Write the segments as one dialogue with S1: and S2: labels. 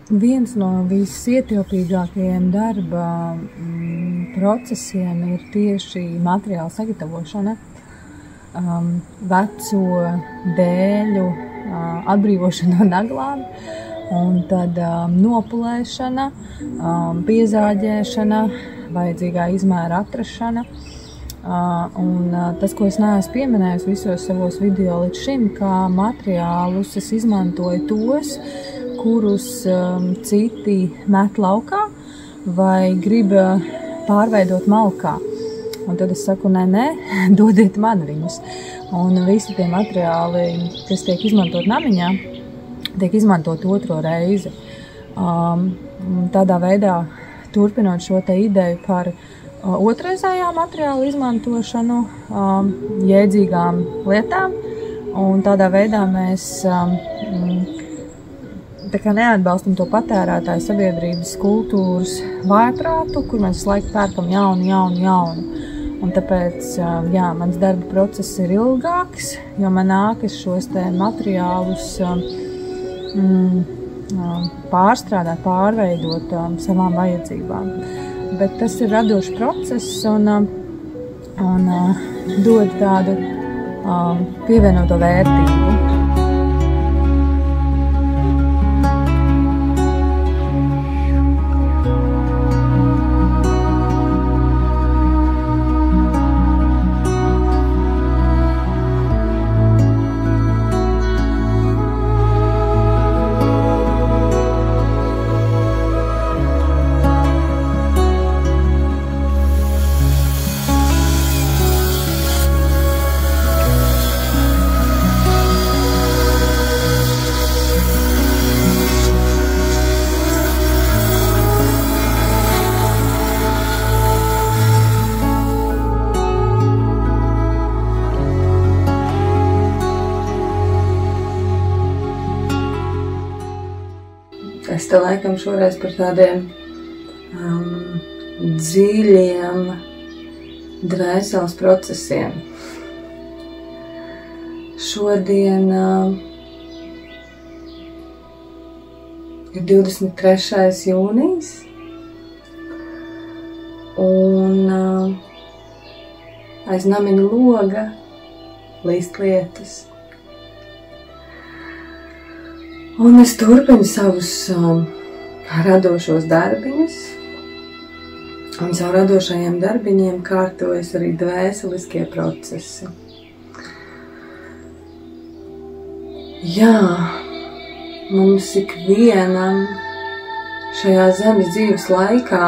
S1: Viens no visietilpīgākajiem darba procesiem ir tieši materiāla sagatavošana, veco dēļu atbrīvošana no naglām, un tad nopulēšana, piezāģēšana, vajadzīgā izmēra atrašana. Un tas, ko es neesmu pieminējusi visos savos video līdz šim, kā materiālus es izmantoju tos, kurus citi met laukā vai grib pārveidot malkā. Un tad es saku, nē, dodiet man viņus. Un visi tie materiāli, kas tiek izmantot namiņā, tiek izmantot otro reizi. Tādā veidā, turpinot šo te ideju par otrreizējā materiāla izmantošanu, jēdzīgām lietām, un tādā veidā mēs neatbalstam to patērētāju sabiedrības kultūras vājprātu, kur mēs visu laiku pērkam jaunu. Un tāpēc, mans darba process ir ilgāks, jo man nākas šos te materiālus pārstrādāt, pārveidot savām vajadzībām. Bet tas ir radošs process un dod tādu pievienoto vērtību. Es te laikam šoreiz par tādiem dziļiem dvēseles procesiem. Šodien ir 23. jūnijas, un aiz namiņa loga līst lietus. Un es turpinu savus radošos darbiņus, un savu radošajiem darbiņiem kārtojas arī dvēseliskie procesi. Jā, mums ikvienam šajā zemes dzīves laikā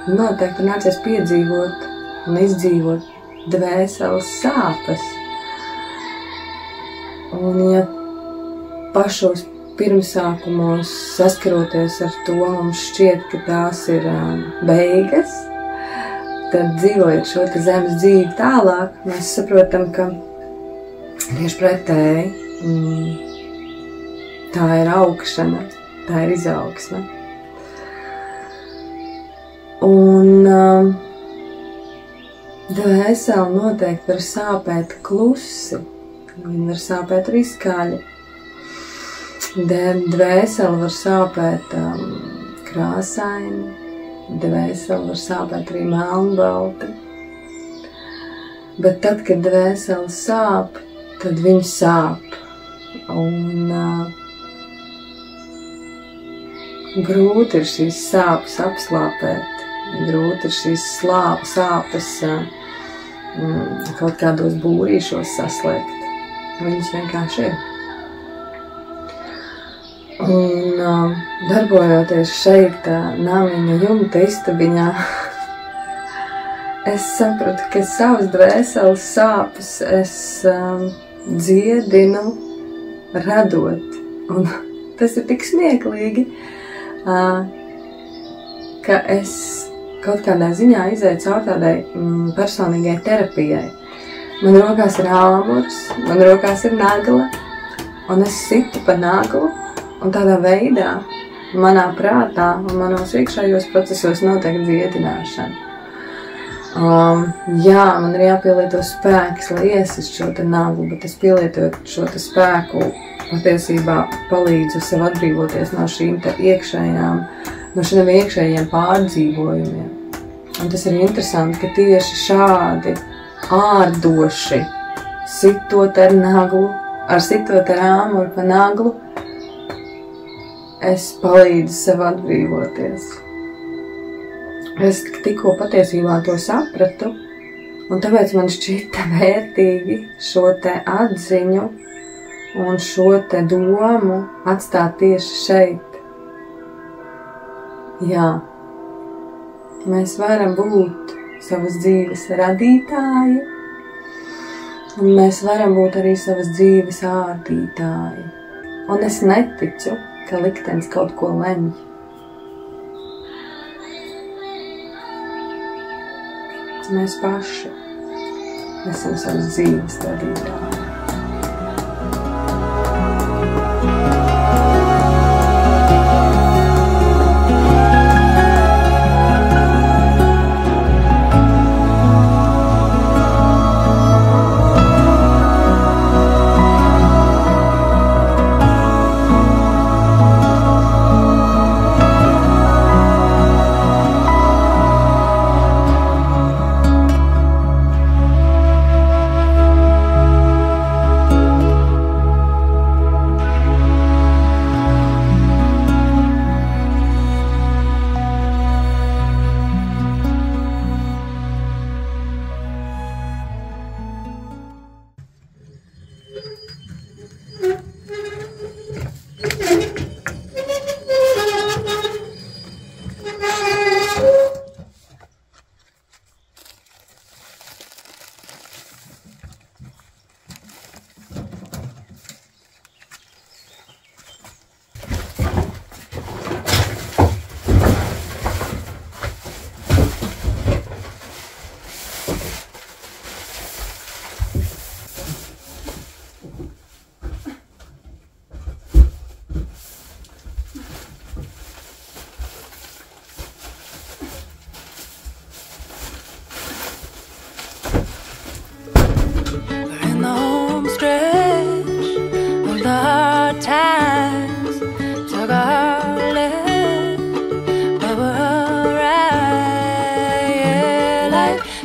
S1: noteikti nācies piedzīvot un izdzīvot dvēseles sāpes. Un ja pašos pirmsākumos saskaroties ar to, mums šķiet, ka tās ir beigas, tad dzīvojot šo te zemes dzīvi tālāk, mēs saprotam, ka tieši pretēji tā ir augšana, tā ir izaugsme. Un dvēsele noteikti var sāpēt klusi, viņa var sāpēt arī skaļi. Dvēsele var sāpēt krāsaini, dvēsele var sāpēt arī melnbalti. Bet tad, kad dvēsele sāp, tad viņa sāp. Un grūti ir šīs sāpes apslāpēt, grūti ir šīs sāpes kaut kādos būrīšos saslēgt. Viņas vienkārši ir. Un darbojoties šeit namiņa jumta istabiņā, es sapratu, ka savas dvēseles sāpes es dziedinu radot. Un tas ir tik smieklīgi, ka es kaut kādā ziņā izēju caur tādai personīgai terapijai. Man rokās ir āmurs, man rokās ir nagla, un es situ pa naglu. Un tādā veidā manā prātā un manos iekšējos procesos notiek dziedināšana. Jā, man ir jāpielieto spēks, lai iesistu šo te naglu, bet es pielietojot šo te spēku patiesībā palīdzu sev atbrīvoties no šīm te iekšējiem pārdzīvojumiem. Un tas ir interesanti, ka tieši šādi ārdoši sitot ar āmuru pa naglu, es palīdzu sev atbrīvoties. Es tikko patiesībā to sapratu, un tāpēc man šķita vērtīgi šo te atziņu un šo te domu atstāt tieši šeit. Jā, mēs varam būt savas dzīves radītāji, un mēs varam būt arī savas dzīves ārdītāji. Un es neticu, ka liktenis kaut ko lemj. Mēs paši esam savas dzīves radītāji.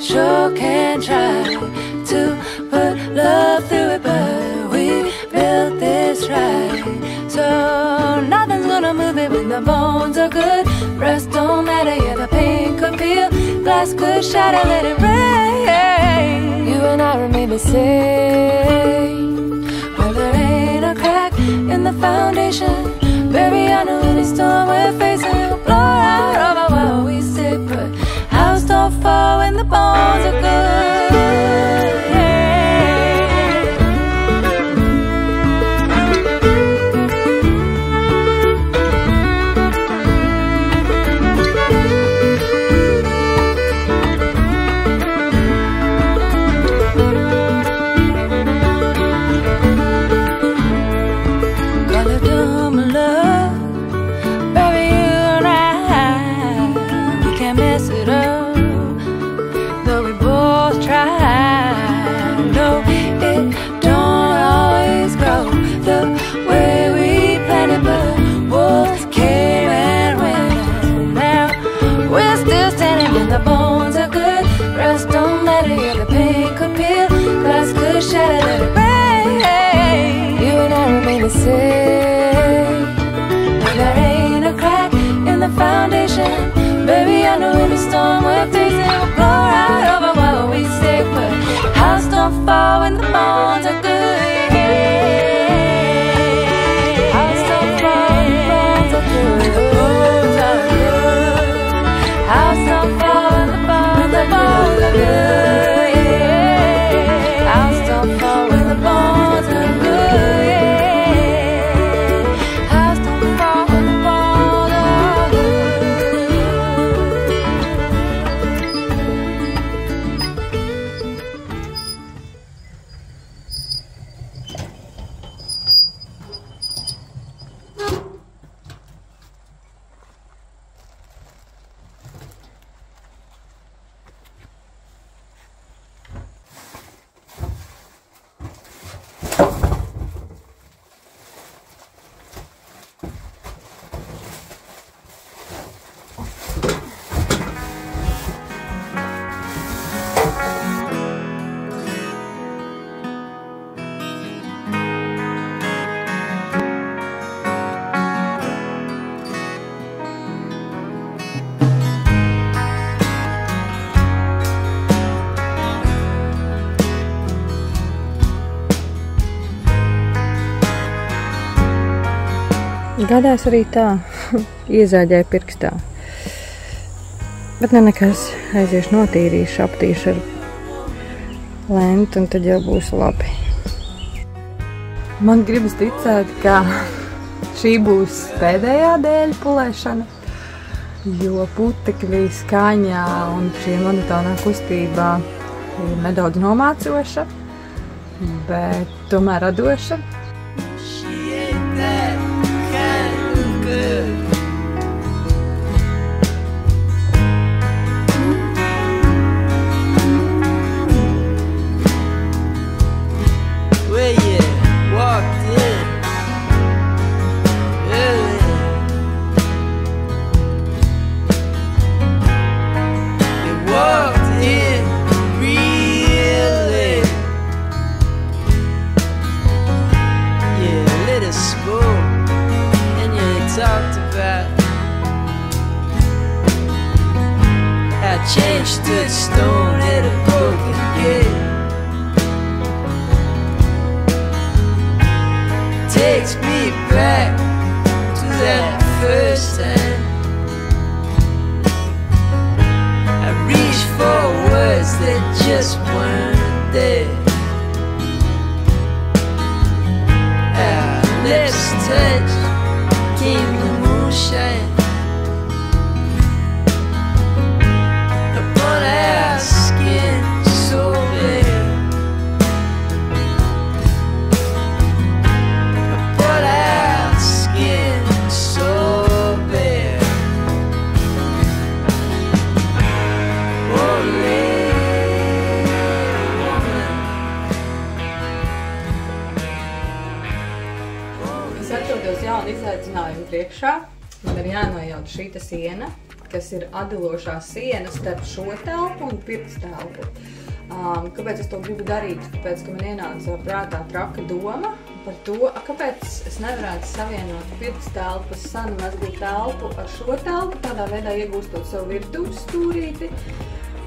S2: Sure can try to put love through it, but we built this right, so nothing's gonna move it when the bones are good. Rest don't matter, yeah, the pain could peel, glass could shatter, let it rain. You and I remain the same. Well, there ain't a crack in the foundation, baby, I know any storm we're facing will blow right over while we stay put. House don't fall when the bones are good. Call it dumb love, baby, you and I, we can't mess it up. No, it don't always grow the way we planned it, but wolves came and went. Now we're still standing and the bones are good. Rest don't matter, yeah, the pain could peel, glass could shatter, let it rain. You and I remain the same. But there ain't a crack in the foundation, baby, I know any storm we're facing will blow right over while we stay put. House don't fall when the bones are good. House don't fall when the bones are good. When the bones are good. House don't fall when the bones are good. House don't fall when the bones are good. House don't fall when the bones are good.
S1: Gadās arī tā, iezāģēju pirkstā. Bet nekas, aiziešu notīrīšu, aptīšu ar lentu un tad jau būs labi. Man gribas ticēt, ka šī būs pēdējā dēļu pulēšana, jo putekļi skaņā un šī monotonā kustībā ir nedaudz nomācoša, bet tomēr radoša.
S2: Changed to stone at a broken gate. Takes me back to that first time. I reach for words that just weren't there. Our lips touched, came the moonshine.
S1: Izaicinājumu priekšā. Man ir jānojauc šī siena, kas ir atdalošā siena starp šo telpu un pirts telpu. Kāpēc es to gribu darīt? Tāpēc, ka man ienāca prātā traka doma par to, kāpēc es nevarētu savienot pirts telpas sanu mezglu telpu ar šo telpu, tādā veidā iegūstot savu virtuves stūrīti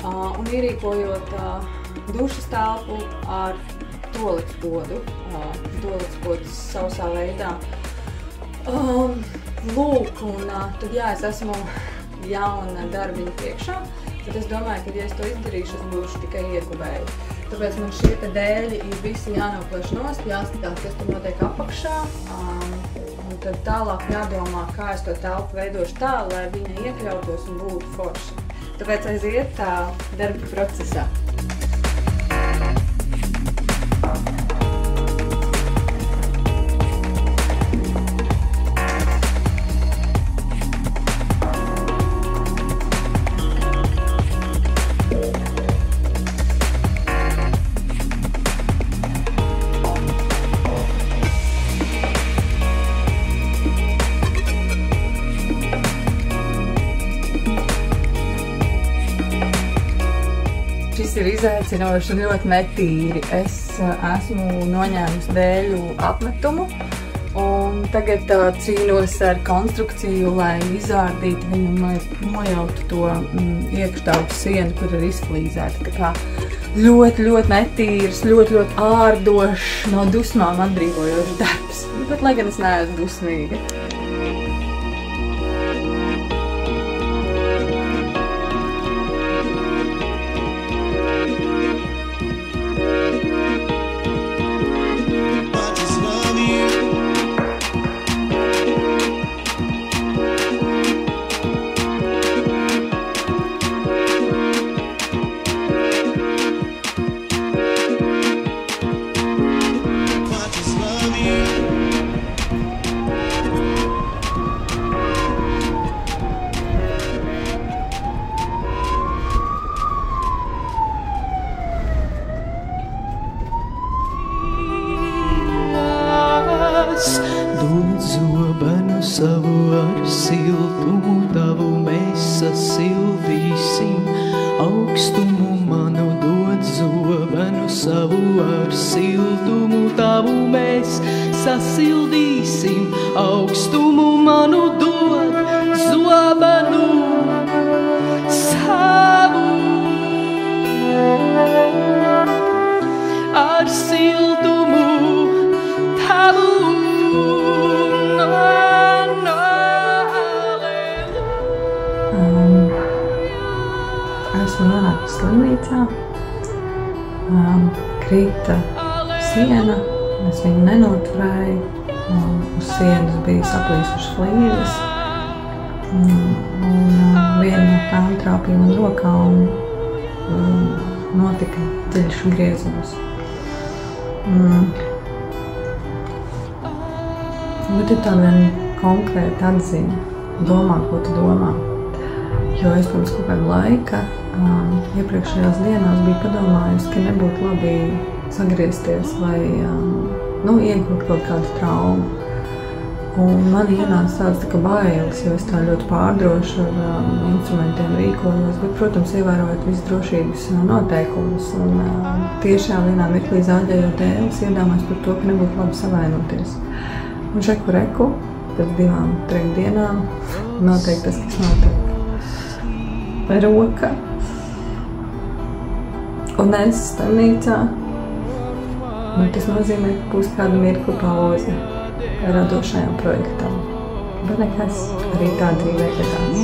S1: un ierīkojot dušas telpu ar toaletspodu. Toaletspods sausā veidā. Lūk, un tad jā, es esmu jauna darbiņa priekšā, tad es domāju, ka ja es to izdarīšu, es būšu tikai ieguvēju. Tāpēc man šie te dēļi ir visi jānoplēš nost, jāskatās, kas tur notiek apakšā, un tad tālāk jādomā, kā es to telpu veidošu tā, lai viņa iekļautos un būtu forša. Tāpēc aiziet darba procesā. Šis ir izaicinoši un ļoti netīri. Es esmu noņēmusi dēļu apmetumu un tagad cīnos ar konstrukciju, lai izārdītu viņu un lai nojautu to iekštāvu sienu, kur ir izflīzēta. Tā kā ļoti netīrs, ļoti ārdošs, no dusmām atbrīvojošs darbs. Bet, lai gan es neesmu dusmīga.
S3: Savu ar siltumu tavu mēs sasildīsim, augstumu manu dod zobenu savu ar siltumu tavu mēs sasildīsim, augstumu manu dod zobenu savu ar siltumu tavu.
S1: krita siena, es viņu nenoturēju, uz sienas bija saplīsušas flīzes, un viena no tām trāpīja man rokā un notika dziļš griezums. Bet ir tāda viena konkrēta atziņa, domā, ko tu domā. Jo es pirms kaut kāda laika, iepriekšējās dienās biju padomājusi, ka nebūtu labi sagriezties vai iegūt kaut kādu traumu. Un man ienāca tāds tā kā bailes, jo es tā ļoti pārdroši ar instrumentiem rīkojos, bet, protams, ievērojot visu drošības noteikumus. Un tiešām vienā mirklī zāģējot dēles, iedomājos par to, ka nebūtu labi savainoties. Un reku, pēc 2-3 dienām, noteikti tas, kas notiek. Roka. Un es slimnīcā. Un tas nozīmē, ka būs kāda mirkli pauze radošajam projektam. Bet nekas, arī tā dzīvē gadās.